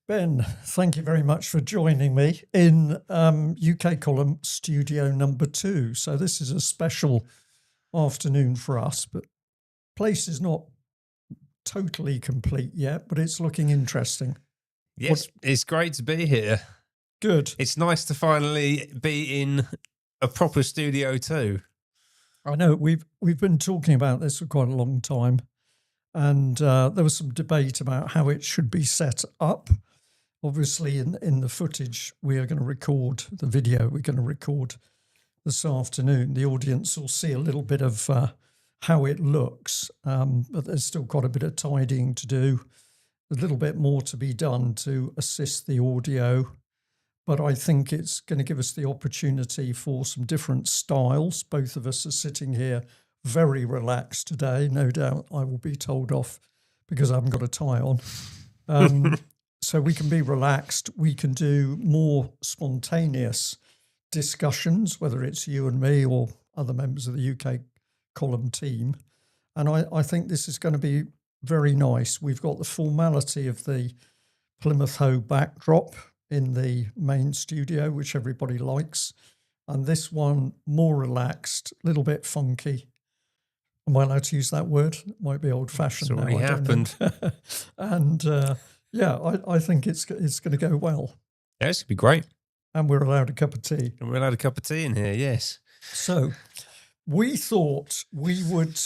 Ben, thank you very much for joining me in UK Column Studio number 2. So this is a special afternoon for us, but place is not totally complete yet, but it's looking interesting. Yes, it's great to be here. Good. It's nice to finally be in a proper studio too. I know we've been talking about this for quite a long time, and there was some debate about how it should be set up. Obviously, in the footage we are going to record, the video we're going to record this afternoon, the audience will see a little bit of how it looks, but there's still quite a bit of tidying to do, a little bit more to be done to assist the audio. But I think it's going to give us the opportunity for some different styles. Both of us are sitting here very relaxed today. No doubt I will be told off because I haven't got a tie on. So we can be relaxed. We can do more spontaneous discussions, whether it's you and me or other members of the UK column team. And I think this is going to be very nice. We've got the formality of the Plymouth Hoe backdrop in the main studio, which everybody likes. And this one, more relaxed, a little bit funky. Am I allowed to use that word? It might be old-fashioned now. It's already happened. And yeah, I think it's going to go well. Yeah, it's going to be great. And we're allowed a cup of tea. And we're allowed a cup of tea in here, yes. So we thought we would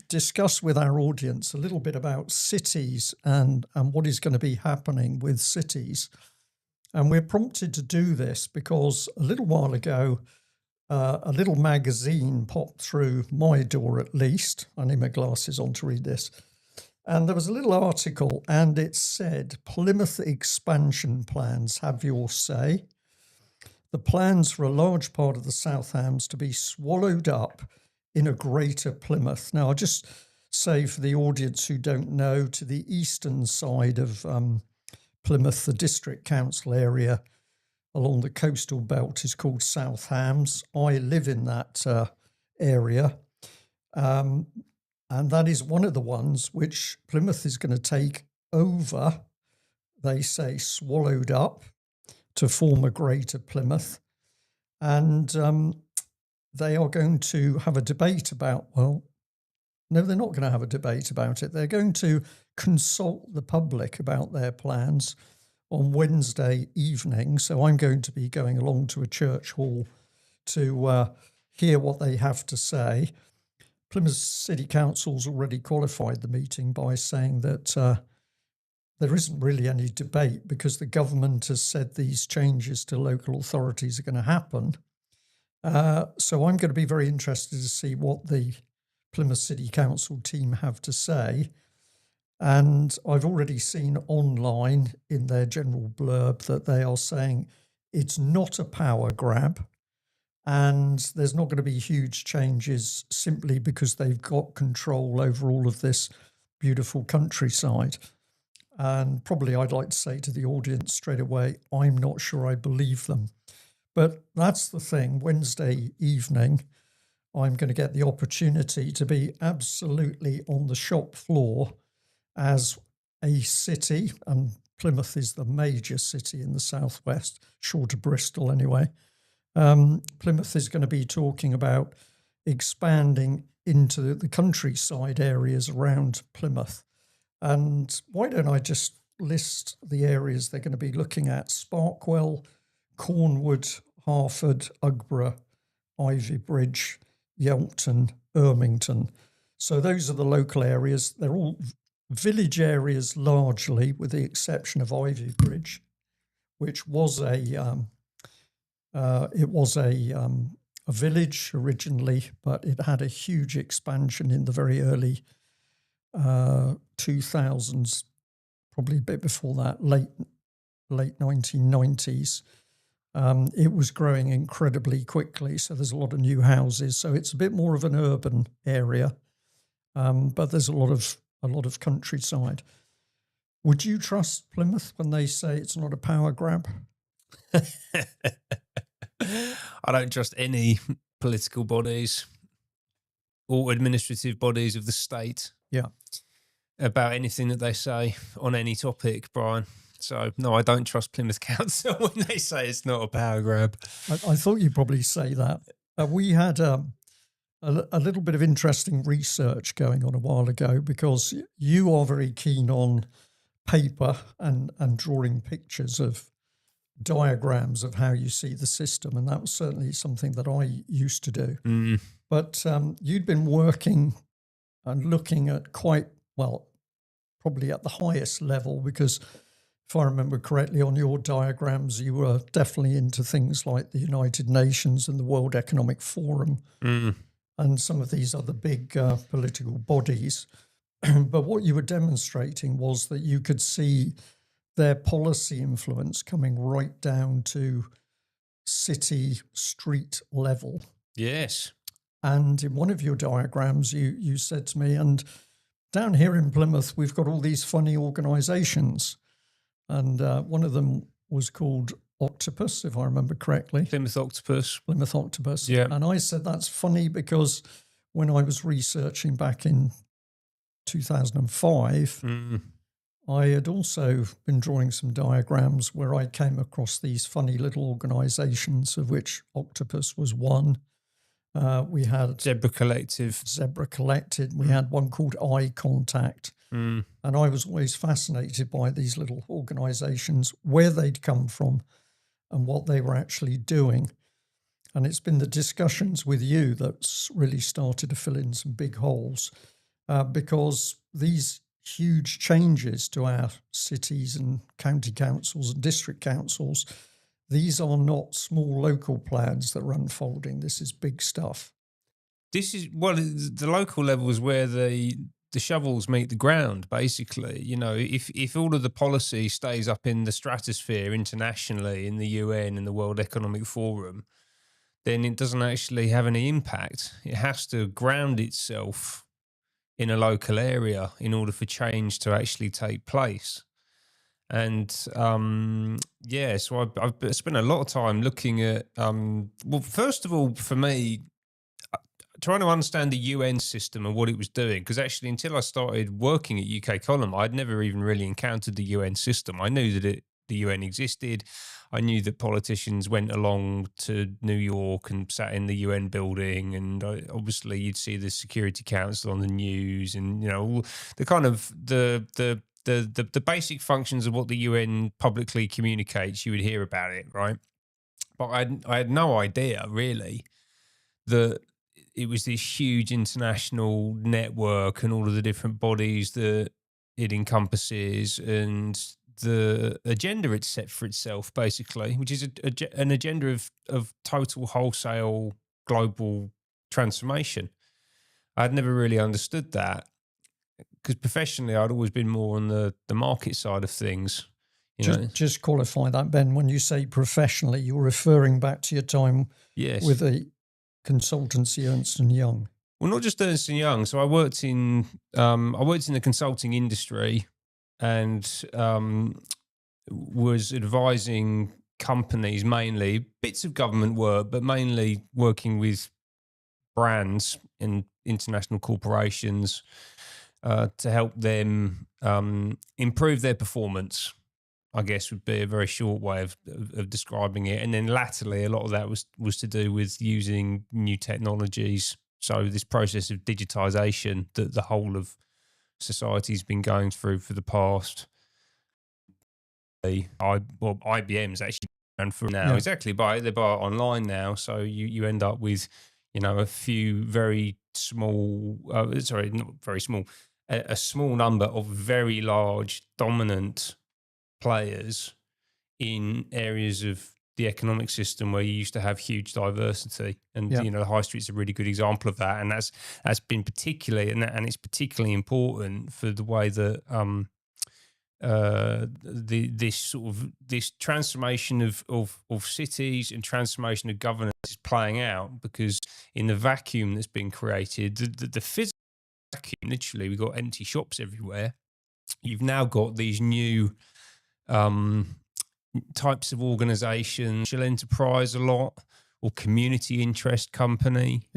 discuss with our audience a little bit about cities and what is going to be happening with cities. And we're prompted to do this because a little while ago, a little magazine popped through my door at least. I need my glasses on to read this. And there was a little article and it said, Plymouth expansion plans, have your say. The plans for a large part of the South Hams to be swallowed up in a greater Plymouth. Now, I'll just say for the audience who don't know, to the eastern side of Plymouth, the district council area along the coastal belt is called South Hams. I live in that area, and that is one of the ones which Plymouth is going to take over, they say swallowed up, to form a greater Plymouth. And they are going to have a debate about, well, no, they're not going to have a debate about it. They're going to consult the public about their plans on Wednesday evening. So I'm going to be going along to a church hall to hear what they have to say. Plymouth City Council's already qualified the meeting by saying that there isn't really any debate because the government has said these changes to local authorities are going to happen. So I'm going to be very interested to see what the Plymouth City Council team have to say. And I've already seen online in their general blurb that they are saying it's not a power grab and there's not going to be huge changes simply because they've got control over all of this beautiful countryside. And probably I'd like to say to the audience straight away, I'm not sure I believe them. But that's the thing. Wednesday evening, I'm going to get the opportunity to be absolutely on the shop floor as a city, and Plymouth is the major city in the southwest, short of Bristol anyway. Plymouth is going to be talking about expanding into the countryside areas around Plymouth. And why don't I just list the areas they're going to be looking at? Sparkwell, Cornwood, Harford, Ugborough, Ivy Bridge, Yelton, Ermington. So those are the local areas. They're all village areas largely, with the exception of Ivy Bridge, which was a village originally, but it had a huge expansion in the very early 2000s, probably a bit before that, late 1990s. It was growing incredibly quickly, so there's a lot of new houses. So it's a bit more of an urban area, but there's a lot of countryside. Would you trust Plymouth when they say it's not a power grab? I don't trust any political bodies or administrative bodies of the state. Yeah. About anything that they say on any topic, Brian. So, no, I don't trust Plymouth Council when they say it's not a power grab. I thought you'd probably say that. We had a little bit of interesting research going on a while ago, because you are very keen on paper and drawing pictures of diagrams of how you see the system. And that was certainly something that I used to do. Mm. But you'd been working and looking at quite, well, probably at the highest level, because if I remember correctly, on your diagrams, you were definitely into things like the United Nations and the World Economic Forum and some of these other big political bodies. But what you were demonstrating was that you could see their policy influence coming right down to city, street level. Yes. And in one of your diagrams, you said to me, and down here in Plymouth, we've got all these funny organisations. And one of them was called Octopus, if I remember correctly. Plymouth Octopus. Plymouth Octopus. Yeah. And I said that's funny because when I was researching back in 2005, I had also been drawing some diagrams where I came across these funny little organisations, of which Octopus was one. We had Zebra Collective. We had one called Eye Contact. And I was always fascinated by these little organisations, where they'd come from and what they were actually doing. And it's been the discussions with you that's really started to fill in some big holes, because these huge changes to our cities and county councils and district councils, these are not small local plans that are unfolding. This is big stuff. This is, well, the local level is where the shovels meet the ground, basically. You know, if all of the policy stays up in the stratosphere internationally, in the UN and the World Economic Forum, then it doesn't actually have any impact. It has to ground itself in a local area in order for change to actually take place. And so I've spent a lot of time looking at, well, first of all, for me, trying to understand the UN system and what it was doing, because actually until I started working at UK Column, I'd never even really encountered the UN system. I knew that the UN existed. I knew that politicians went along to New York and sat in the UN building, and obviously you'd see the Security Council on the news, and you know, all the kind of the basic functions of what the UN publicly communicates. You would hear about it, right? But I had no idea really that it was this huge international network and all of the different bodies that it encompasses, and the agenda it's set for itself, basically, which is an agenda of total wholesale global transformation. I'd never really understood that, because professionally I'd always been more on the market side of things. Just qualify that, Ben. When you say professionally, you're referring back to your time with a consultancy, Ernst & Young. Well, not just Ernst & Young. So I worked in the consulting industry, and was advising companies, mainly bits of government work, but mainly working with brands and international corporations to help them improve their performance, I guess would be a very short way of describing it. And then latterly, a lot of that was to do with using new technologies. So this process of digitization that the whole of society's been going through for the past. IBM's actually around for now, exactly. They're online now, so you end up with, you know, a few very small, not very small, a small number of very large dominant players in areas of the economic system where you used to have huge diversity, and you know, the high street's a really good example of that, and that's been particularly, and it's particularly important for the way that this transformation of cities and transformation of governance is playing out, because in the vacuum that's been created, the physical vacuum, literally, we've got empty shops everywhere. You've now got these new types of organizations, social enterprise a lot, or community interest company.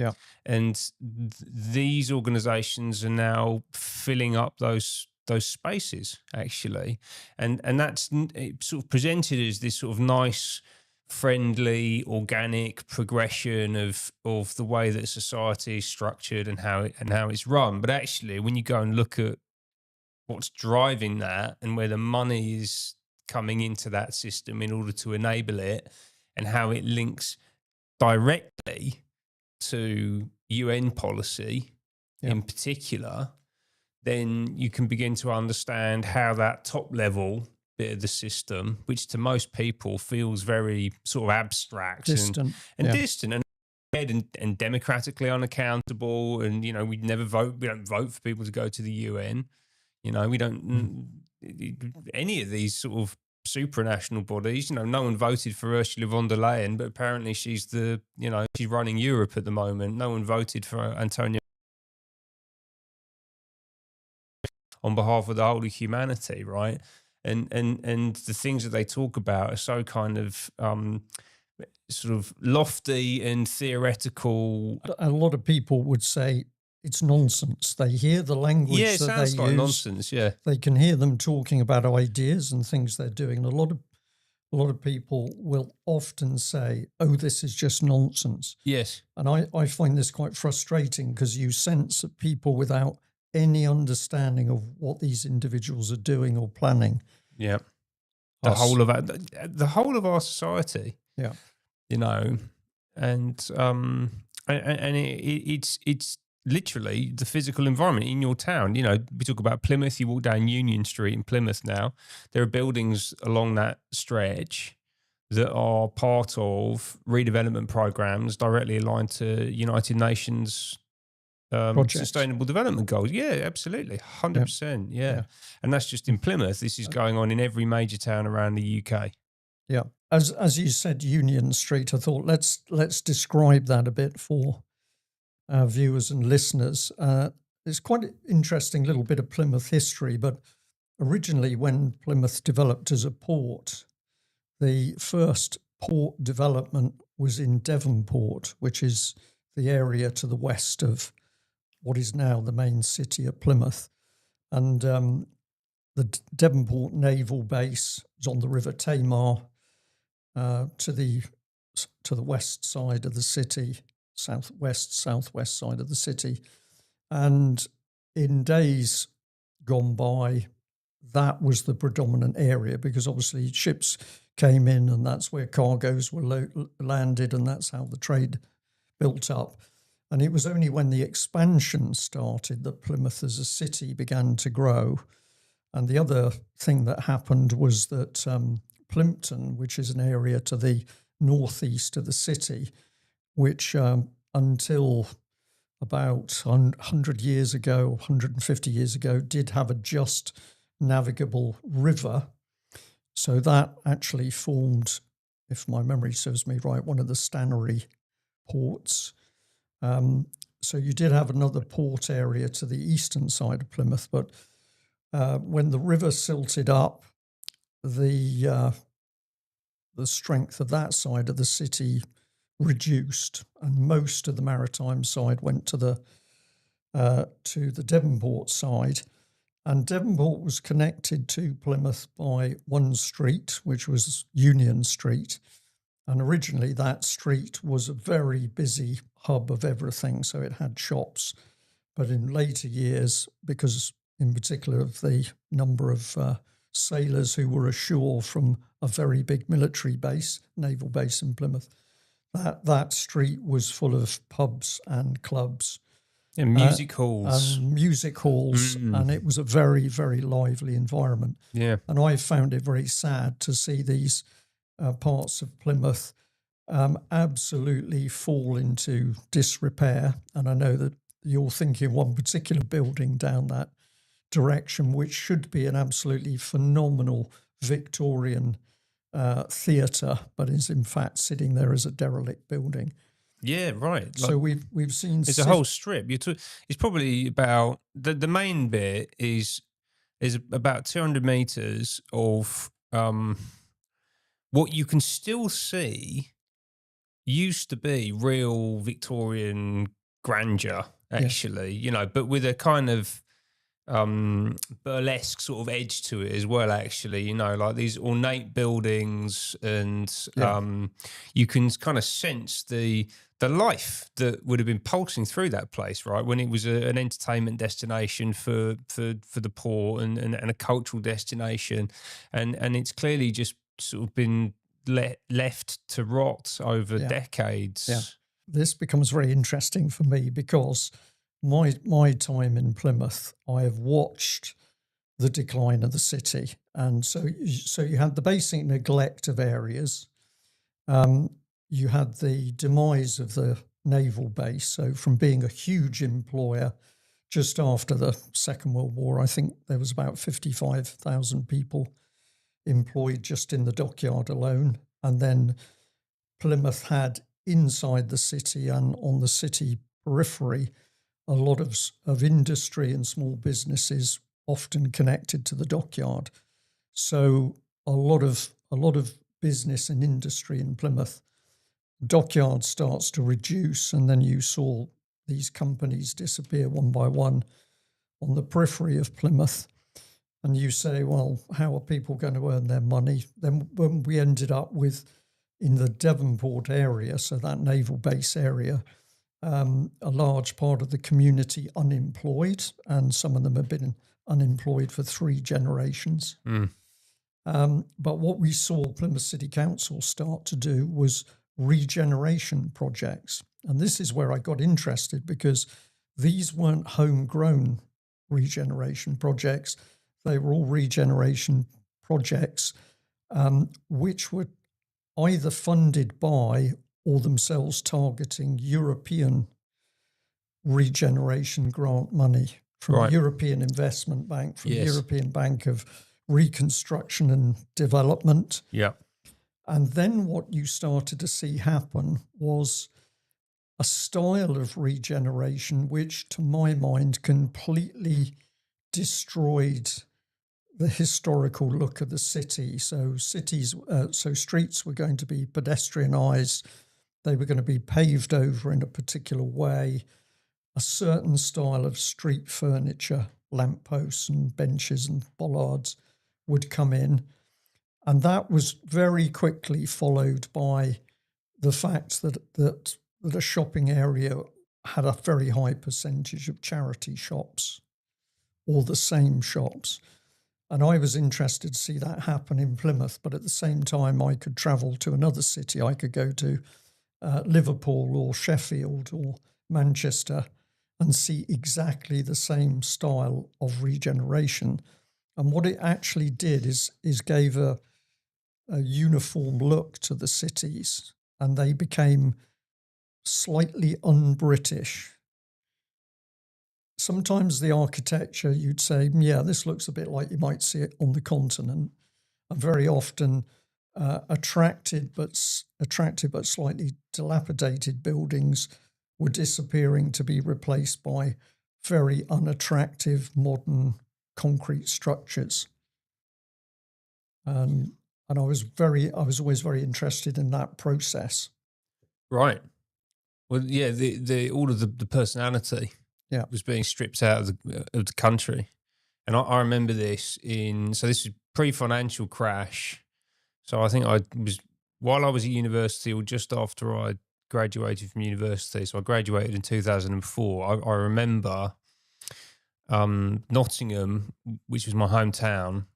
And these organizations are now filling up those those spaces actually, and that's sort of presented as this sort of nice, friendly, organic progression of the way that society is structured and how it's run. But actually, when you go and look at what's driving that and where the money is coming into that system in order to enable it, and how it links directly to UN policy in particular, then you can begin to understand how that top level bit of the system, which to most people feels very sort of abstract distant and distant and democratically unaccountable, and we don't vote for people to go to the UN. We don't any of these sort of supranational bodies. No one voted for Ursula von der Leyen, but apparently she's she's running Europe at the moment. No one voted for Antonio on behalf of the whole of humanity, right? And the things that they talk about are so kind of sort of lofty and theoretical. A lot of people would say it's nonsense. They hear the language it that sounds they like use. Nonsense. Yeah, they can hear them talking about ideas and things they're doing. And a lot of people will often say, "Oh, this is just nonsense." Yes, and I find this quite frustrating, because you sense that people without any understanding of what these individuals are doing or planning. Yeah, the whole of our society. Yeah, and it's literally the physical environment in your town. We talk about Plymouth. You walk down Union Street in Plymouth now. There are buildings along that stretch that are part of redevelopment programs directly aligned to United Nations Sustainable Development Goals. Yeah, absolutely. 100%. Yeah. And that's just in Plymouth. This is going on in every major town around the UK. Yeah. As you said, Union Street, I thought let's describe that a bit for our viewers and listeners. It's quite an interesting little bit of Plymouth history, but originally when Plymouth developed as a port, the first port development was in Devonport, which is the area to the west of what is now the main city of Plymouth. And the Devonport Naval Base is on the River Tamar, to the west side of the city, southwest side of the city. And in days gone by, that was the predominant area, because obviously ships came in and that's where cargoes were landed, and that's how the trade built up. And it was only when the expansion started that Plymouth as a city began to grow. And the other thing that happened was that Plympton, which is an area to the northeast of the city, which until about 100 years ago, 150 years ago, did have a just navigable river. So that actually formed, if my memory serves me right, one of the Stannery ports. So you did have another port area to the eastern side of Plymouth, but when the river silted up, the strength of that side of the city reduced, and most of the maritime side went to the Devonport side. And Devonport was connected to Plymouth by one street, which was Union Street. And originally that street was a very busy hub of everything, so it had shops. But in later years, because in particular of the number of sailors who were ashore from a very big military base, naval base in Plymouth, that street was full of pubs and clubs. And music halls. And it was a very, very lively environment. Yeah. And I found it very sad to see these parts of Plymouth absolutely fall into disrepair. And I know that you're thinking of one particular building down that direction, which should be an absolutely phenomenal Victorian theatre, but is in fact sitting there as a derelict building. Yeah, right. So we've seen it's a whole strip. It's probably about the main bit is about 200 meters of what you can still see used to be real Victorian grandeur, actually. But with a kind of burlesque sort of edge to it as well, actually, you know, like these ornate buildings, and you can kind of sense the life that would have been pulsing through that place, right, when it was an entertainment destination for the poor, and a cultural destination, and it's clearly just sort of been left to rot over decades. Yeah. This becomes very interesting for me because my time in Plymouth, I have watched the decline of the city, and so you had the basic neglect of areas. You had the demise of the naval base. So from being a huge employer, just after the Second World War, I think there was about 55,000 people employed just in the dockyard alone, and then Plymouth had inside the city and on the city periphery a lot of industry and small businesses, often connected to the dockyard. So a lot of business and industry in Plymouth. Dockyard starts to reduce, and then you saw these companies disappear one by one on the periphery of Plymouth. And you say, well, how are people going to earn their money? Then when we ended up with, in the Devonport area, so that naval base area, a large part of the community unemployed, and some of them have been unemployed for 3 generations. But what we saw Plymouth City Council start to do was regeneration projects. And this is where I got interested, because these weren't homegrown regeneration projects. They were all regeneration projects which were either funded by or themselves targeting European regeneration grant money from the European Investment Bank, from the European Bank of Reconstruction and Development. Yeah. And then what you started to see happen was a style of regeneration which, to my mind, completely destroyed the historical look of the city. So streets were going to be pedestrianised. They were going to be paved over in a particular way. A certain style of street furniture, lampposts and benches and bollards, would come in. And that was very quickly followed by the fact that a shopping area had a very high percentage of charity shops, or the same shops. And I was interested to see that happen in Plymouth, but at the same time I could travel to another city. I could go to Liverpool or Sheffield or Manchester and see exactly the same style of regeneration. And what it actually did is gave a uniform look to the cities, and they became slightly un-British. Sometimes the architecture, you'd say, yeah, this looks a bit like you might see it on the continent. And very often attractive but slightly dilapidated buildings were disappearing to be replaced by very unattractive modern concrete structures. And I was always very interested in that process. Right. Well, yeah, the all of the personality was being stripped out of the country. And I remember this so this was pre-financial crash. So I think while I was at university, or just after I graduated from university, so I graduated in 2004, I remember Nottingham, which was my hometown,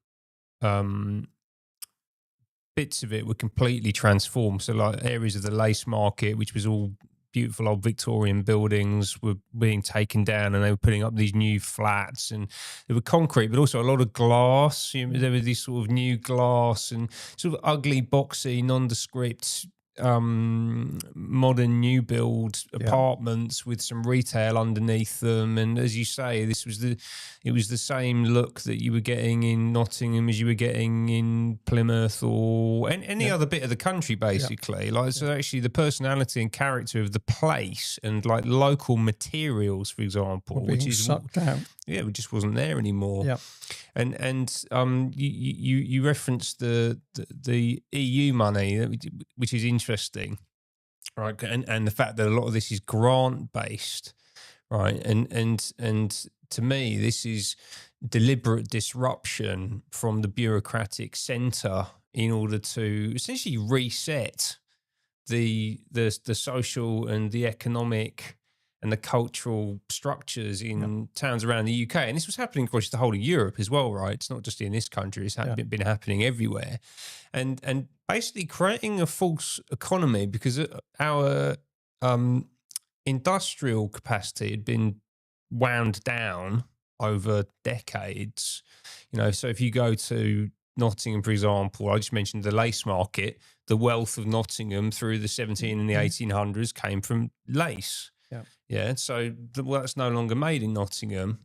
bits of it were completely transformed. So like areas of the Lace Market, which was all beautiful old Victorian buildings, were being taken down, and they were putting up these new flats, and they were concrete, but also a lot of glass. There were these sort of new glass and sort of ugly, boxy, nondescript, modern new build apartments with some retail underneath them. And as you say, it was the same look that you were getting in Nottingham as you were getting in Plymouth or any other bit of the country, basically. So actually the personality and character of the place, and like local materials, for example, which is sucked out. Yeah, it just wasn't there anymore. Yeah. And you referenced the EU money, which is interesting, right? And the fact that a lot of this is grant based, right? And to me, this is deliberate disruption from the bureaucratic centre in order to essentially reset the social and the economic and the cultural structures in towns around the UK. And this was happening across the whole of Europe as well, right? It's not just in this country, it's been happening everywhere. And basically creating a false economy because our industrial capacity had been wound down over decades. So if you go to Nottingham, for example, I just mentioned the lace market. The wealth of Nottingham through the 17 and the 1800s came from lace. Yeah. So that's no longer made in Nottingham,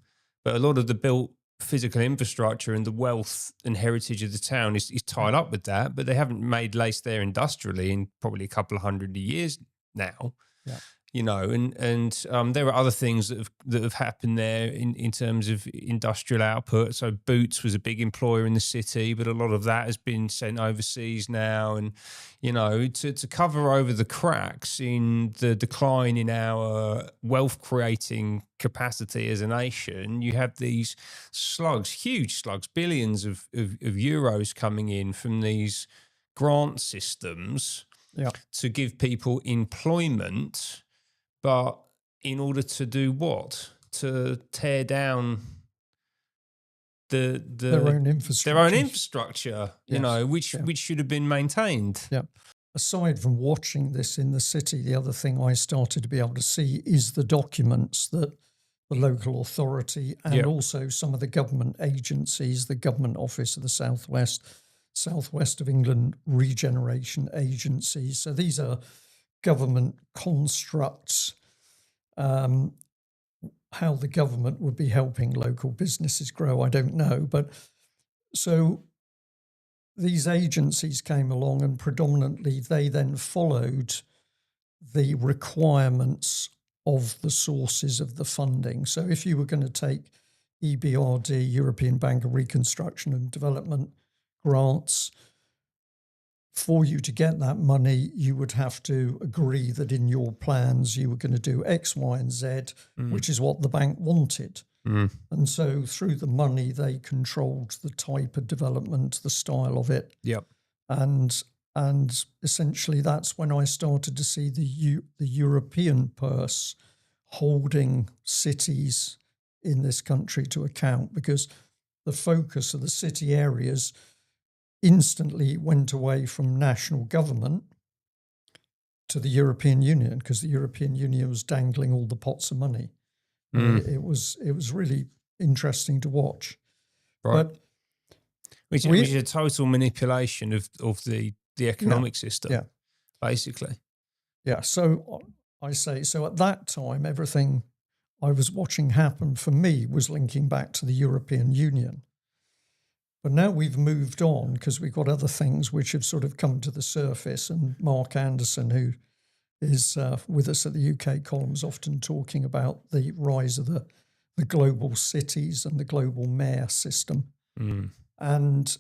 but a lot of the built physical infrastructure and the wealth and heritage of the town is tied up with that. But they haven't made lace there industrially in probably a couple of hundred years now. Yeah. And there are other things that have happened there in terms of industrial output. So Boots was a big employer in the city, but a lot of that has been sent overseas now. And, to cover over the cracks in the decline in our wealth creating capacity as a nation, you have these slugs, huge slugs, billions of euros coming in from these grant systems to give people employment. But in order to do what? To tear down their own infrastructure, which should have been maintained. Yeah. Aside from watching this in the city, the other thing I started to be able to see is the documents that the local authority and also some of the government agencies, the Government Office of the Southwest of England Regeneration Agencies. So these are government constructs, how the government would be helping local businesses grow, I don't know. But so these agencies came along and predominantly they then followed the requirements of the sources of the funding. So if you were going to take EBRD, European Bank of Reconstruction and Development grants, for you to get that money, you would have to agree that in your plans you were going to do X, Y, and Z, which is what the bank wanted. And so through the money, they controlled the type of development, the style of it. And essentially that's when I started to see the European purse holding cities in this country to account, because the focus of the city areas instantly went away from national government to the European Union, because the European Union was dangling all the pots of money. It was really interesting to watch. Right. But which is a total manipulation of the economic system, basically. Yeah. So I say, so at that time, everything I was watching happen for me was linking back to the European Union. But now we've moved on because we've got other things which have sort of come to the surface. And Mark Anderson, who is with us at the UK column, is often talking about the rise of the global cities and the global mayor system. And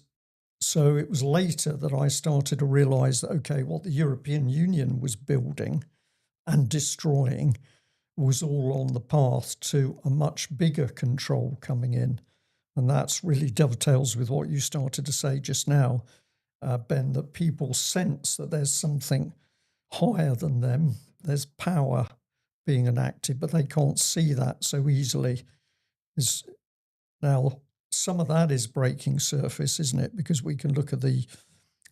so it was later that I started to realise that, okay, what the European Union was building and destroying was all on the path to a much bigger control coming in. And that's really dovetails with what you started to say just now, Ben, that people sense that there's something higher than them. There's power being enacted, but they can't see that so easily. Now, some of that is breaking surface, isn't it? Because we can look at the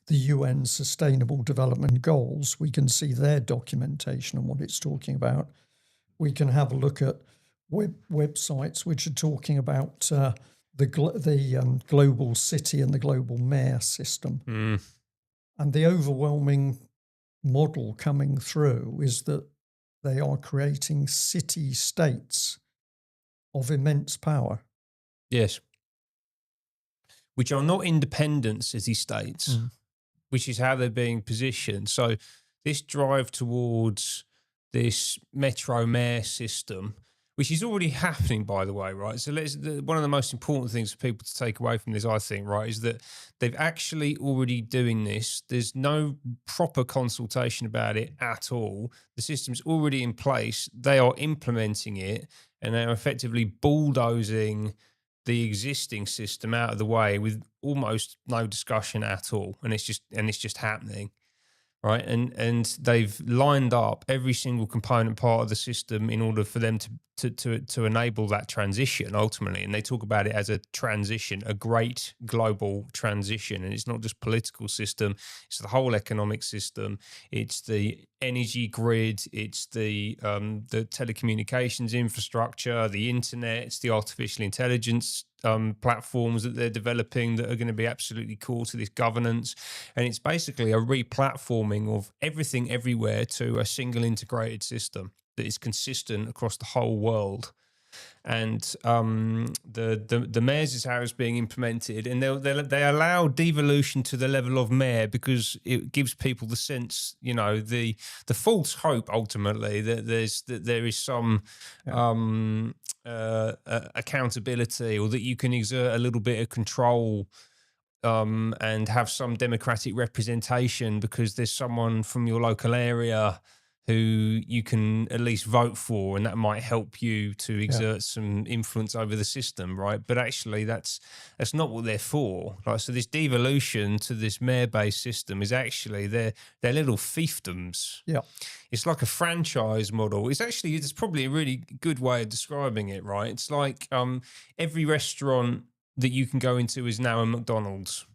UN Sustainable Development Goals. We can see their documentation and what it's talking about. We can have a look at websites which are talking about the global city and the global mayor system. And the overwhelming model coming through is that they are creating city-states of immense power. Yes. Which are not independent city-states, which is how they're being positioned. So this drive towards this metro mayor system, which is already happening, by the way, right? So one of the most important things for people to take away from this, I think, right, is that they've actually already doing this. There's no proper consultation about it at all. The system's already in place. They are implementing it. and they're effectively bulldozing the existing system out of the way with almost no discussion at all, and it's just happening. Right, and they've lined up every single component part of the system in order for them to enable that transition ultimately. And they talk about it as a transition, a great global transition. And it's not just political system; it's the whole economic system. It's the energy grid. It's the telecommunications infrastructure, the internet. It's the artificial intelligence platforms that they're developing that are going to be absolutely core to this governance. And it's basically a replatforming of everything everywhere to a single integrated system that is consistent across the whole world. And the mayors is how it's being implemented, and they allow devolution to the level of mayor because it gives people the sense, the false hope ultimately that there is some accountability, or that you can exert a little bit of control and have some democratic representation because there's someone from your local area who you can at least vote for, and that might help you to exert some influence over the system, right? But actually, that's not what they're for. Like, so this devolution to this mayor-based system is actually they're little fiefdoms. Yeah, it's like a franchise model. It's probably a really good way of describing it, right? It's like every restaurant that you can go into is now a McDonald's.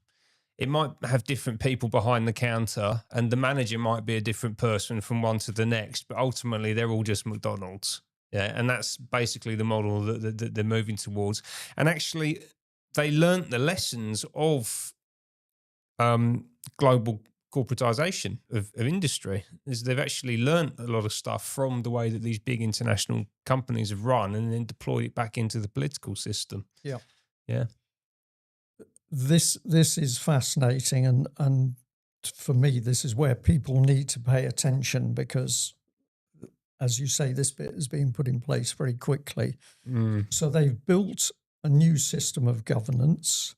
It might have different people behind the counter, and the manager might be a different person from one to the next, but ultimately they're all just McDonald's. Yeah, and that's basically the model that they're moving towards. And actually, they learnt the lessons of global corporatization of industry. They've actually learnt a lot of stuff from the way that these big international companies have run, and then deployed it back into the political system. Yeah. This is fascinating, and for me, this is where people need to pay attention because, as you say, this bit is being put in place very quickly. So they've built a new system of governance.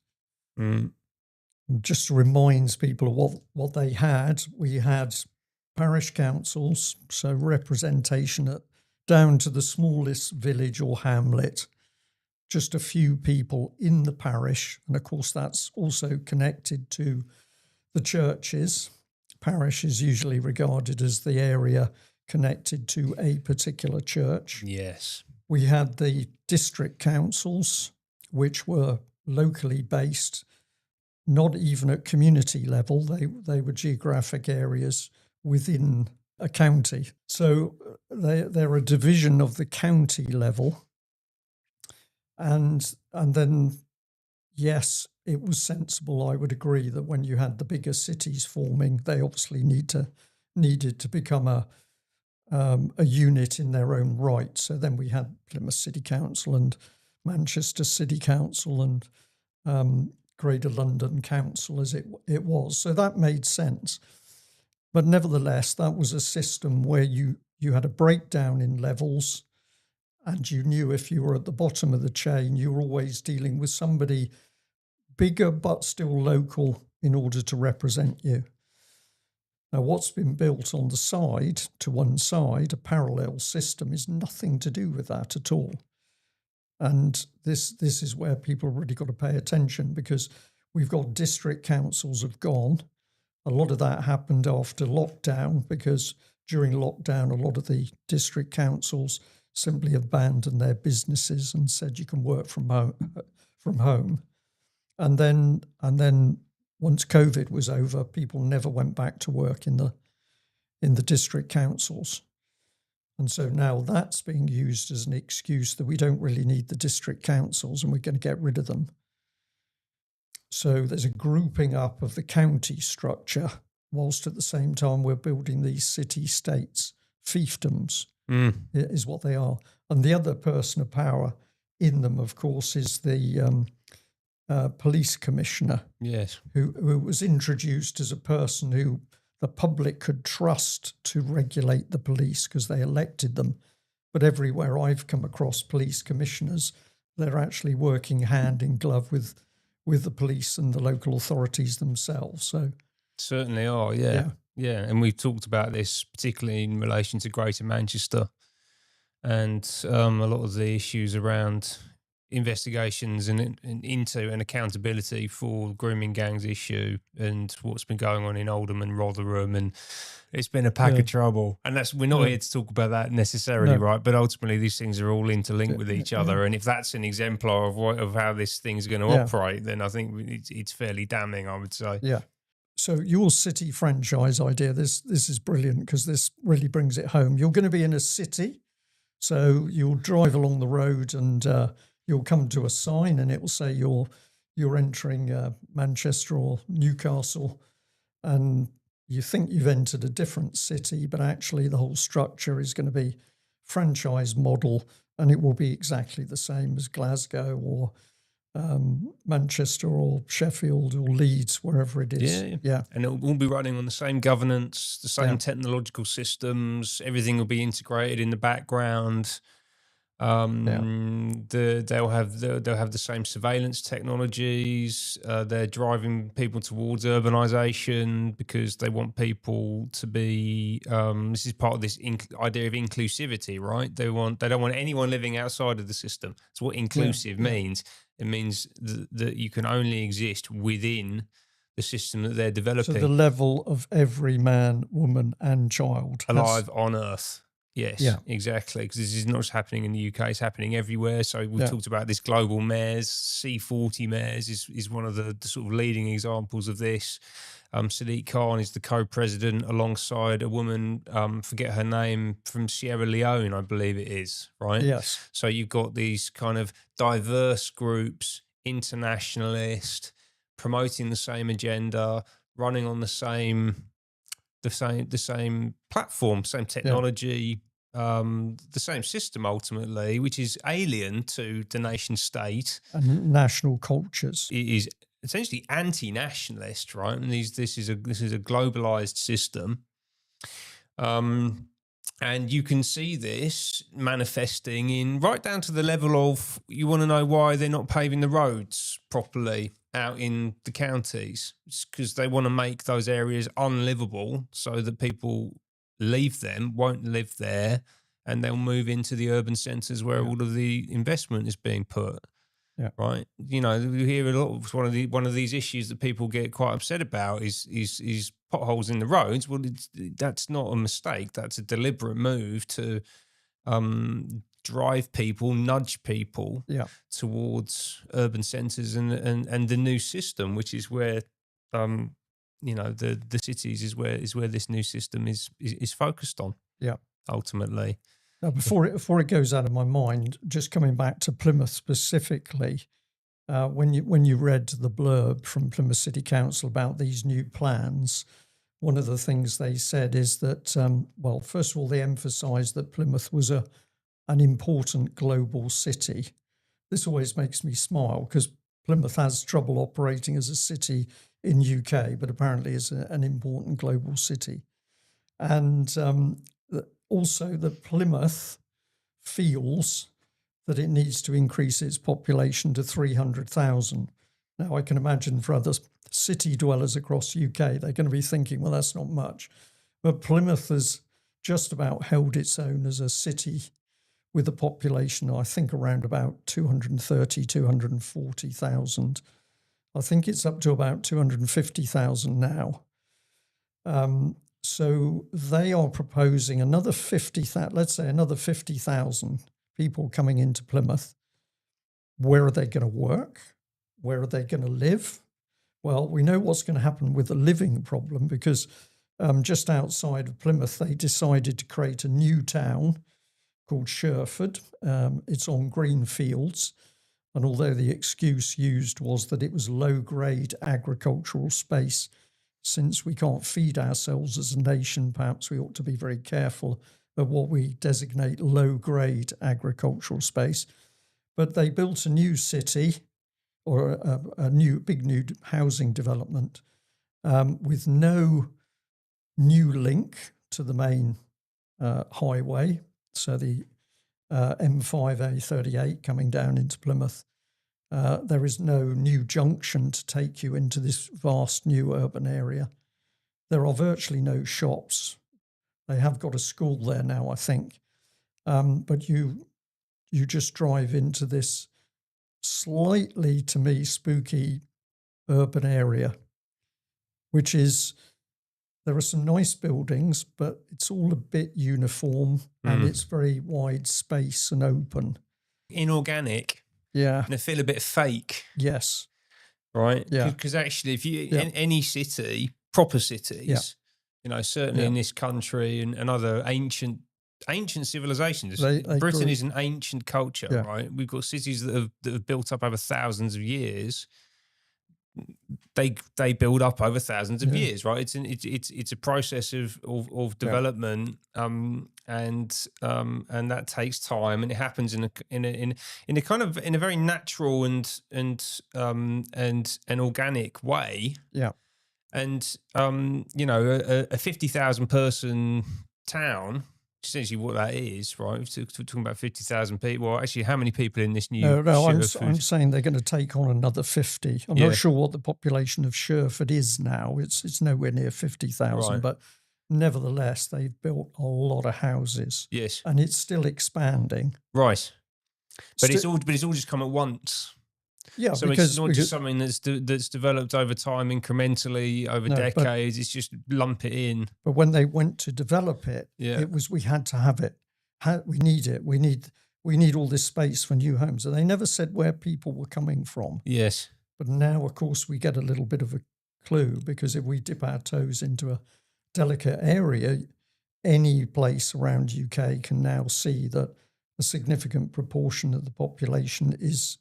Just reminds people of what they had. We had parish councils, so representation down to the smallest village or hamlet. Just a few people in the parish. And of course, that's also connected to the churches. Parish is usually regarded as the area connected to a particular church. Yes. We had the district councils, which were locally based, not even at community level. They were geographic areas within a county. So they're a division of the county level. And then, yes, it was sensible, I would agree, that when you had the bigger cities forming, they obviously needed to become a unit in their own right. So then we had Plymouth City Council and Manchester City Council and Greater London Council as it was. So that made sense. But nevertheless, that was a system where you had a breakdown in levels. And you knew if you were at the bottom of the chain, you were always dealing with somebody bigger but still local in order to represent you. Now, what's been built on the side, to one side, a parallel system, is nothing to do with that at all. And this is where people really got to pay attention, because we've got district councils have gone. A lot of that happened after lockdown, because during lockdown, a lot of the district councils simply abandoned their businesses and said you can work from home. And then once COVID was over, people never went back to work in the district councils. And so now that's being used as an excuse that we don't really need the district councils and we're going to get rid of them. So there's a grouping up of the county structure, whilst at the same time we're building these city-states, fiefdoms. Is what they are. And the other person of power in them, of course, is the police commissioner. Yes. Who was introduced as a person who the public could trust to regulate the police because they elected them. But everywhere I've come across police commissioners, they're actually working hand in glove with the police and the local authorities themselves. So certainly are, yeah. Yeah, and we've talked about this particularly in relation to Greater Manchester and a lot of the issues around investigations and into and accountability for grooming gangs issue and what's been going on in Oldham and Rotherham, and it's been a pack Yeah. of trouble. And we're not Yeah. here to talk about that necessarily, No. right? But ultimately, these things are all interlinked with each other. Yeah. And if that's an exemplar of how this thing's going to Yeah. operate, then I think it's fairly damning, I would say. Yeah. So your city franchise idea, this is brilliant because this really brings it home. You're going to be in a city, so you'll drive along the road and you'll come to a sign and it will say you're entering Manchester or Newcastle, and you think you've entered a different city, but actually the whole structure is going to be franchise model, and it will be exactly the same as Glasgow or Manchester or Sheffield or Leeds, wherever it is. Yeah. And it'll all be running on the same governance, the same Yeah. technological systems. Everything will be integrated in the background. They'll have the same surveillance technologies. They're driving people towards urbanization because they want people to be. This is part of this idea of inclusivity, right? They don't want anyone living outside of the system. That's what inclusive means. It means that you can only exist within the system that they're developing. So the level of every man, woman, and child alive on Earth. Yes, Yeah. exactly. Because this is not just happening in the UK; it's happening everywhere. So we talked about this global mayors. C40 mayors is one of the sort of leading examples of this. Sadiq Khan is the co-president alongside a woman, forget her name, from Sierra Leone, I believe it is, right? Yes. So you've got these kind of diverse groups, internationalist, promoting the same agenda, running on the same platform, same technology, the same system ultimately, which is alien to the nation state and national cultures. It is essentially anti-nationalist, right? And this is a globalized system, and you can see this manifesting in right down to the level of, you want to know why they're not paving the roads properly out in the counties. It's because they want to make those areas unlivable so that people leave them, won't live there, and they'll move into the urban centres where all of the investment is being put. Yeah. Right. You know, we hear a lot of one of these issues that people get quite upset about is potholes in the roads. Well, that's not a mistake. That's a deliberate move to drive people, nudge people towards urban centres and the new system, which is where the cities is where this new system is focused on. Yeah. Ultimately. Now, before it goes out of my mind, just coming back to Plymouth specifically, when you read the blurb from Plymouth City Council about these new plans, one of the things they said is that, well, first of all, they emphasised that Plymouth was an important global city. This always makes me smile because Plymouth has trouble operating as a city in UK, but apparently is an important global city. And also that Plymouth feels that it needs to increase its population to 300,000. Now, I can imagine for other city dwellers across UK, they're going to be thinking, well, that's not much. But Plymouth has just about held its own as a city with a population, I think, around about 230, 240,000. I think it's up to about 250,000 now. So they are proposing another 50,000, let's say another 50,000 people coming into Plymouth. Where are they going to work? Where are they going to live? Well, we know what's going to happen with the living problem because just outside of Plymouth, they decided to create a new town called Sherford. It's on green fields. And although the excuse used was that it was low-grade agricultural space, since we can't feed ourselves as a nation, perhaps we ought to be very careful of what we designate low-grade agricultural space. But they built a new city or a big new housing development with no new link to the main highway. So the M5A38 coming down into Plymouth. There is no new junction to take you into this vast new urban area. There are virtually no shops. They have got a school there now, I think. But you just drive into this slightly, to me, spooky urban area, which is, there are some nice buildings, but it's all a bit uniform and it's very wide space and open. Inorganic. Yeah. And they feel a bit fake. Yes. Right? Yeah. Because actually, if you, in any city, proper cities, certainly in this country and other ancient civilizations, Britain is an ancient culture, right? We've got cities that have built up over thousands of years. They build up over thousands of years, right? It's a process of development, and that takes time, and it happens in a kind of in a very natural and organic way. Yeah. And a 50,000 person town. Essentially, what that is, right? We're talking about 50,000 people. Well, actually, how many people in this new? No, I'm saying they're going to take on another 50. I'm not sure what the population of Sherford is now. It's nowhere near 50,000, but nevertheless, they've built a lot of houses. Yes, and it's still expanding. Right, but it's all just come at once. Yeah, so it's not just something that's developed over time, incrementally over decades. It's just lump it in. But when they went to develop it, it was, we had to have it. We need it. We need all this space for new homes. And they never said where people were coming from. Yes. But now, of course, we get a little bit of a clue, because if we dip our toes into a delicate area, any place around UK can now see that a significant proportion of the population is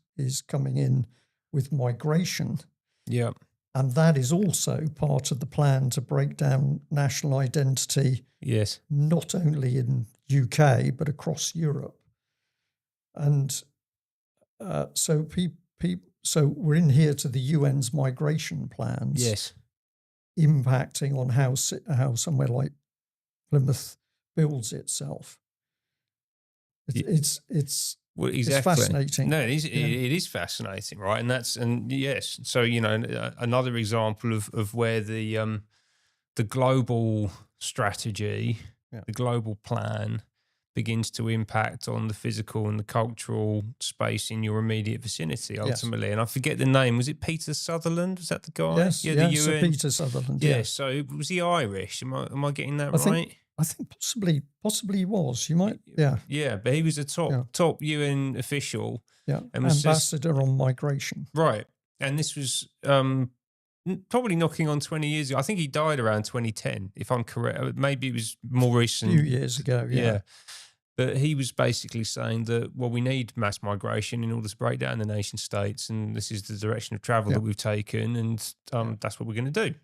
coming in with migration. Yeah. And that is also part of the plan to break down national identity. Yes. Not only in UK, but across Europe. And so we're in here to the UN's migration plans. Yes. Impacting on how somewhere like Plymouth builds itself. It's well, exactly. It's fascinating. No, it is fascinating, right? Yes. So another example of where the global strategy, the global plan, begins to impact on the physical and the cultural space in your immediate vicinity, ultimately. Yes. And I forget the name. Was it Peter Sutherland? Was that the guy? Yes, the UN. Sir Peter Sutherland. Yeah. So was he Irish? Am I getting that right? I think possibly he was. You might, yeah. Yeah, but he was a top UN official. Yeah, and ambassador on migration. Right. And this was probably knocking on 20 years ago. I think he died around 2010, if I'm correct. Maybe it was more recent. A few years ago, yeah. But he was basically saying that, well, we need mass migration in order to break down the nation states, and this is the direction of travel that we've taken, and that's what we're going to do.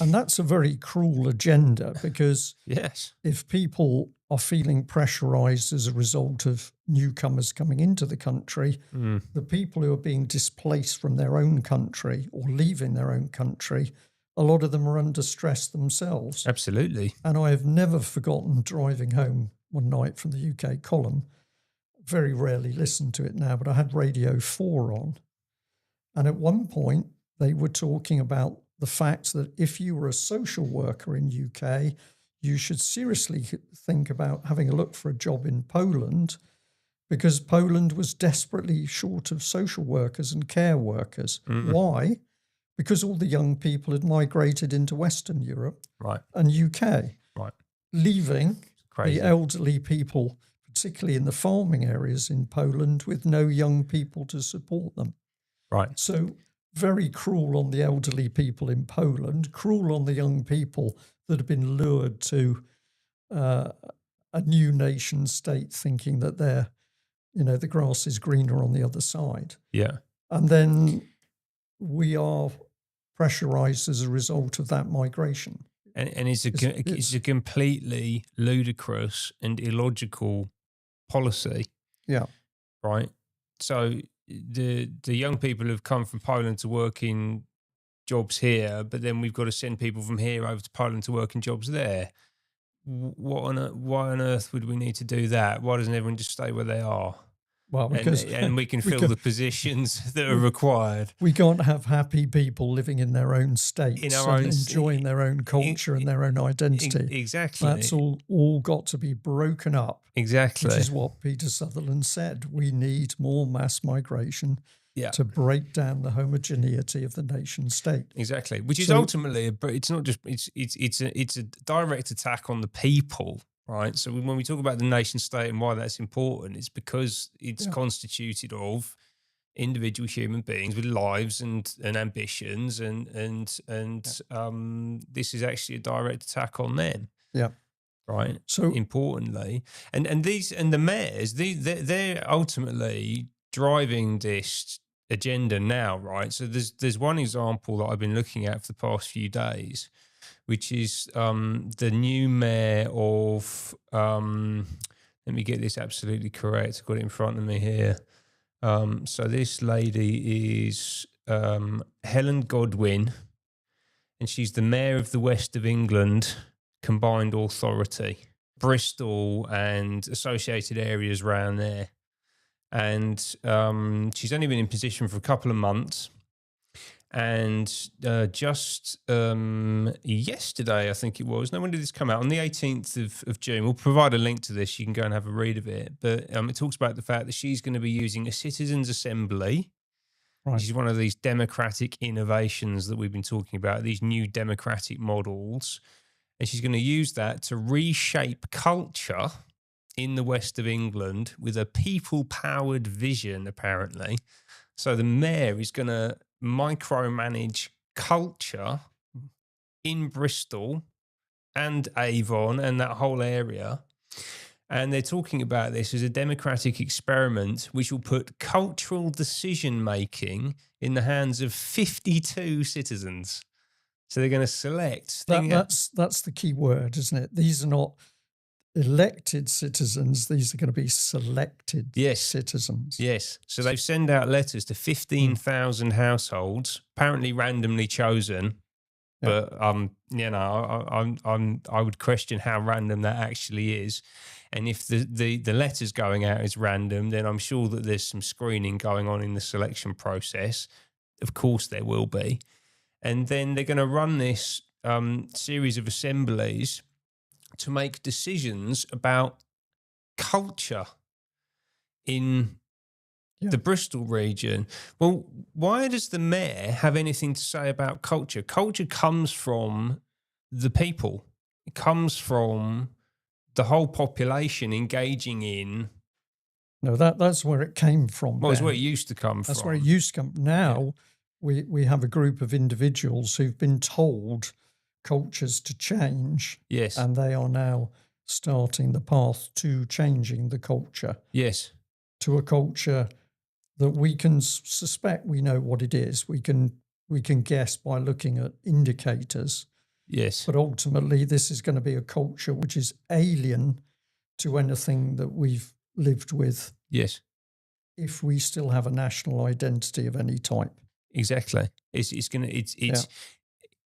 And that's a very cruel agenda, because if people are feeling pressurised as a result of newcomers coming into the country, the people who are being displaced from their own country or leaving their own country, a lot of them are under stress themselves. Absolutely. And I have never forgotten driving home one night from the UK column. Very rarely listen to it now, but I had Radio 4 on. And at one point, they were talking about the fact that if you were a social worker in UK, you should seriously think about having a look for a job in Poland, because Poland was desperately short of social workers and care workers. Why? Because all the young people had migrated into Western Europe and UK, leaving the elderly people, particularly in the farming areas in Poland, with no young people to support them. Right. So very cruel on the elderly people in Poland, cruel on the young people that have been lured to a new nation state, thinking that the grass is greener on the other side. Yeah. And then we are pressurized as a result of that migration. And it's a completely ludicrous and illogical policy. Yeah. Right. So the young people have come from Poland to work in jobs here, but then we've got to send people from here over to Poland to work in jobs there. Why on earth would we need to do that? Why doesn't everyone just stay where they are? Well, because and we can fill the positions that are required. We can't have happy people living in their own states In our and own enjoying their own culture and their own identity. Exactly. That's all got to be broken up. Exactly. Which is what Peter Sutherland said. We need more mass migration to break down the homogeneity of the nation state. Exactly. Which is ultimately, it's not just, it's a direct attack on the people. Right. So when we talk about the nation state and why that's important, it's because it's constituted of individual human beings with lives and ambitions, and this is actually a direct attack on them. Yeah. Right. So importantly, and the mayors, they're ultimately driving this agenda now. Right. So there's one example that I've been looking at for the past few days, which is the new mayor of, let me get this absolutely correct. I've got it in front of me here. So this lady is Helen Godwin, and she's the mayor of the West of England Combined Authority, Bristol and associated areas around there. And she's only been in position for a couple of months. And just yesterday, I think it was. No, when did this come out? On the 18th of June. We'll provide a link to this. You can go and have a read of it. But it talks about the fact that she's going to be using a citizens' assembly, which is one of these democratic innovations that we've been talking about, these new democratic models. And she's going to use that to reshape culture in the West of England with a people-powered vision, apparently. So the mayor is going to micromanage culture in Bristol and Avon and that whole area. And they're talking about this as a democratic experiment which will put cultural decision-making in the hands of 52 citizens. So they're going to select. That's the key word, isn't it? These are not elected citizens. These are going to be selected citizens. Yes. So they send out letters to 15,000 households, apparently randomly chosen. Yeah. But I would question how random that actually is. And if the letters going out is random, then I'm sure that there's some screening going on in the selection process. Of course there will be. And then they're going to run this series of assemblies to make decisions about culture in the Bristol region. Well, why does the mayor have anything to say about culture? Culture comes from the people. It comes from the whole population engaging in. No, that's where it came from. Well, it's where it used to come from. That's where it used to come. Now we have a group of individuals who've been told cultures to change. Yes. And they are now starting the path to changing the culture. Yes. To a culture that we can suspect we know what it is. We can guess by looking at indicators. Yes. But ultimately, this is going to be a culture which is alien to anything that we've lived with. Yes. If we still have a national identity of any type. Exactly. It's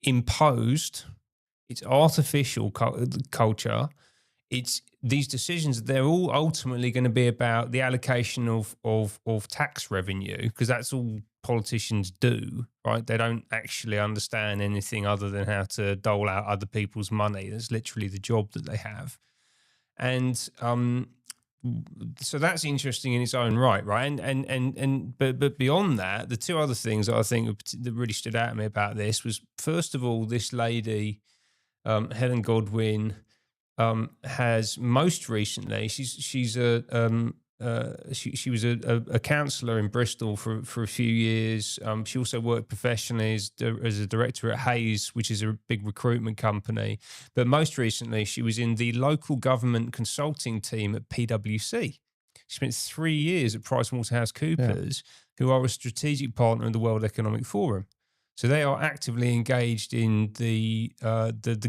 imposed. It's artificial culture. It's these decisions. They're all ultimately going to be about the allocation of tax revenue, because that's all politicians do, right? They don't actually understand anything other than how to dole out other people's money. That's literally the job that they have. And so that's interesting in its own right? But beyond that, the two other things that I think that really stood out to me about this was, first of all, this lady, Helen Godwin, has most recently, she was a counsellor in Bristol for a few years. She also worked professionally as a director at Hayes, which is a big recruitment company. But most recently, she was in the local government consulting team at PwC. She spent 3 years at PricewaterhouseCoopers, who are a strategic partner of the World Economic Forum. So they are actively engaged in the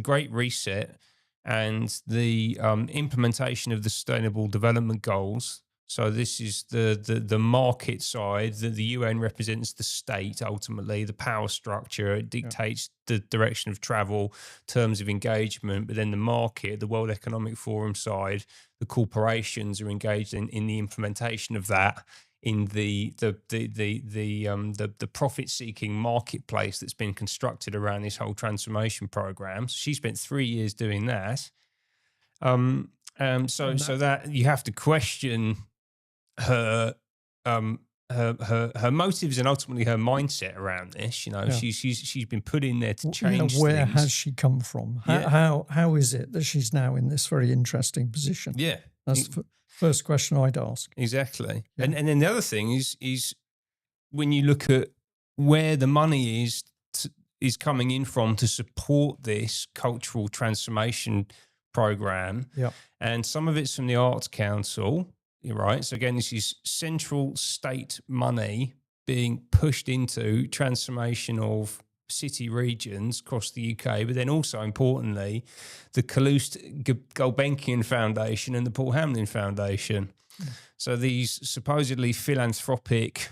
Great Reset and the implementation of the Sustainable Development Goals. So this is the market side. The UN represents the state ultimately, the power structure. It dictates the direction of travel, terms of engagement. But then the market, the World Economic Forum side, the corporations are engaged in the implementation of that in the profit-seeking marketplace that's been constructed around this whole transformation program. So she spent 3 years doing that. So that you have to question her motives and ultimately her mindset around this. You know, she's been put in there to change where things. has she come from? How is it that she's now in this very interesting position? Yeah, that's the first question I'd ask. Exactly. Yeah. And then the other thing is when you look at where the money is coming in from to support this cultural transformation program. Yeah. And some of it's from the Arts Council. You're right. So again, this is central state money being pushed into transformation of city regions across the UK, but then also importantly, the Calouste Gulbenkian Foundation and the Paul Hamlin Foundation. So these supposedly philanthropic,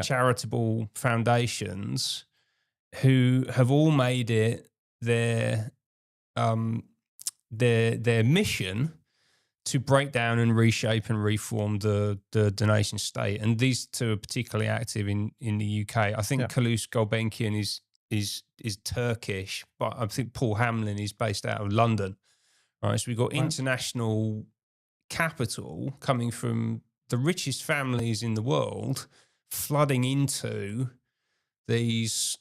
charitable foundations who have all made it their mission to break down and reshape and reform the nation state. And these two are particularly active in the UK. I think Calouste Gulbenkian is Turkish, but I think Paul Hamlin is based out of London. Right. So we've got international capital coming from the richest families in the world flooding into these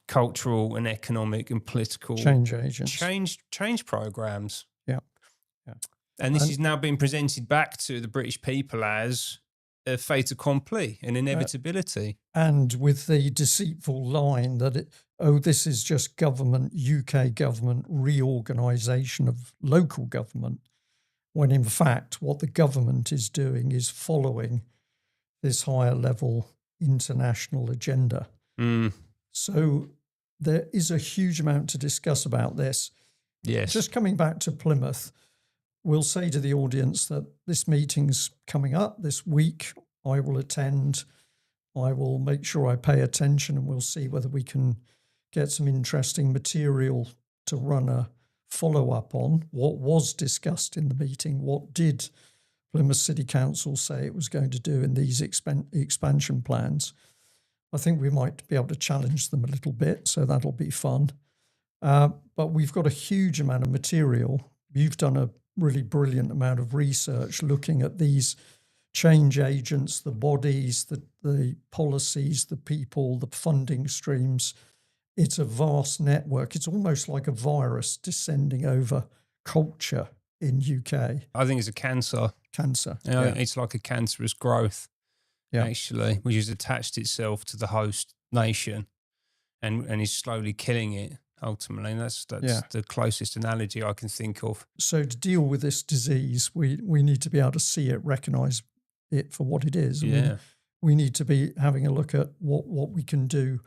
cultural and economic and political change agents, change programs. Yeah. And this is now being presented back to the British people as a fait accompli, an inevitability. And with the deceitful line that, this is just UK government reorganisation of local government, when in fact what the government is doing is following this higher level international agenda. So there is a huge amount to discuss about this. Yes. Just coming back to Plymouth, we'll say to the audience that this meeting's coming up this week. I will attend. I will make sure I pay attention, and we'll see whether we can get some interesting material to run a follow-up on what was discussed in the meeting. What did Plymouth City Council say it was going to do in these expansion plans? I think we might be able to challenge them a little bit, so that'll be fun. But we've got a huge amount of material. You've done a really brilliant amount of research looking at these change agents, the bodies, the policies, the people, the funding streams. It's a vast network. It's almost like a virus descending over culture in UK. I think it's a cancer. It's like a cancerous growth, actually, which has attached itself to the host nation and is slowly killing it. Ultimately, and that's the closest analogy I can think of. So to deal with this disease, we need to be able to see it, recognise it for what it is. We need to be having a look at what we can do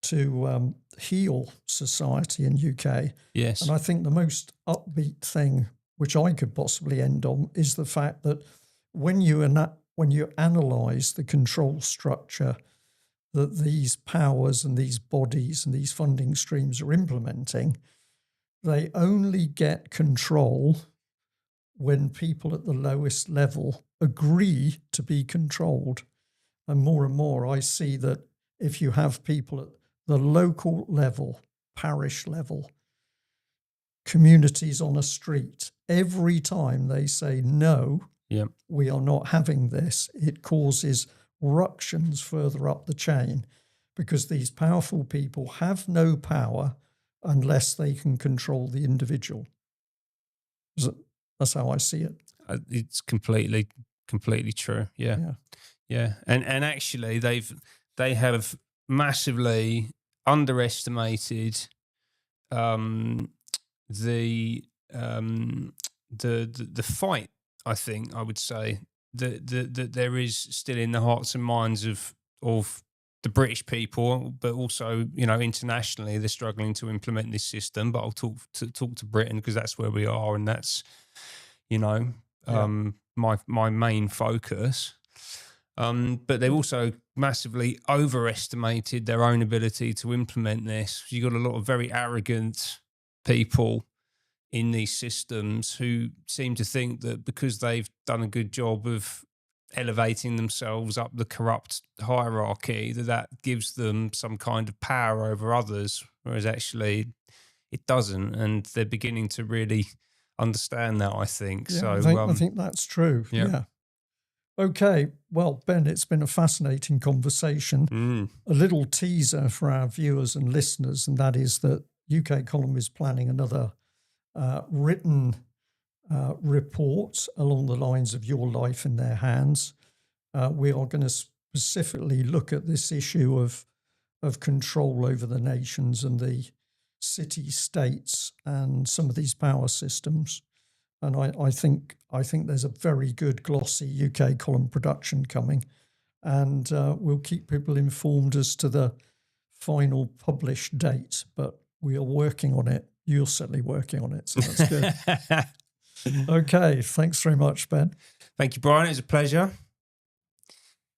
to heal society in UK. Yes. And I think the most upbeat thing, which I could possibly end on, is the fact that when you analyse the control structure that these powers and these bodies and these funding streams are implementing, they only get control when people at the lowest level agree to be controlled. And more I see that if you have people at the local level, parish level, communities on a street, every time they say, no, we are not having this, it causes ructions further up the chain, because these powerful people have no power unless they can control the individual. That's how I see it. It's completely true. Yeah. And actually, they have massively underestimated the fight. I think I would say that there is still in the hearts and minds of the British people, but also, internationally, they're struggling to implement this system. But I'll talk to Britain because that's where we are, and that's, my main focus. But they've also massively overestimated their own ability to implement this. You've got a lot of very arrogant people in these systems who seem to think that because they've done a good job of elevating themselves up the corrupt hierarchy, that gives them some kind of power over others, whereas actually it doesn't. And they're beginning to really understand that, I think. Yeah, So I think that's true. yeah. Yeah. Okay. Well, Ben, it's been a fascinating conversation. A little teaser for our viewers and listeners, and that is that UK Column is planning another written report along the lines of Your Life in Their Hands. We are going to specifically look at this issue of control over the nations and the city-states and some of these power systems. And I think there's a very good glossy UK column production coming, and we'll keep people informed as to the final published date. But we are working on it. You're certainly working on it, so that's good. Okay, thanks very much, Ben. Thank you, Brian. It was a pleasure.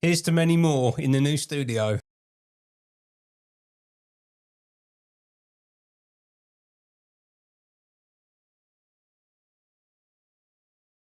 Here's to many more in the new studio.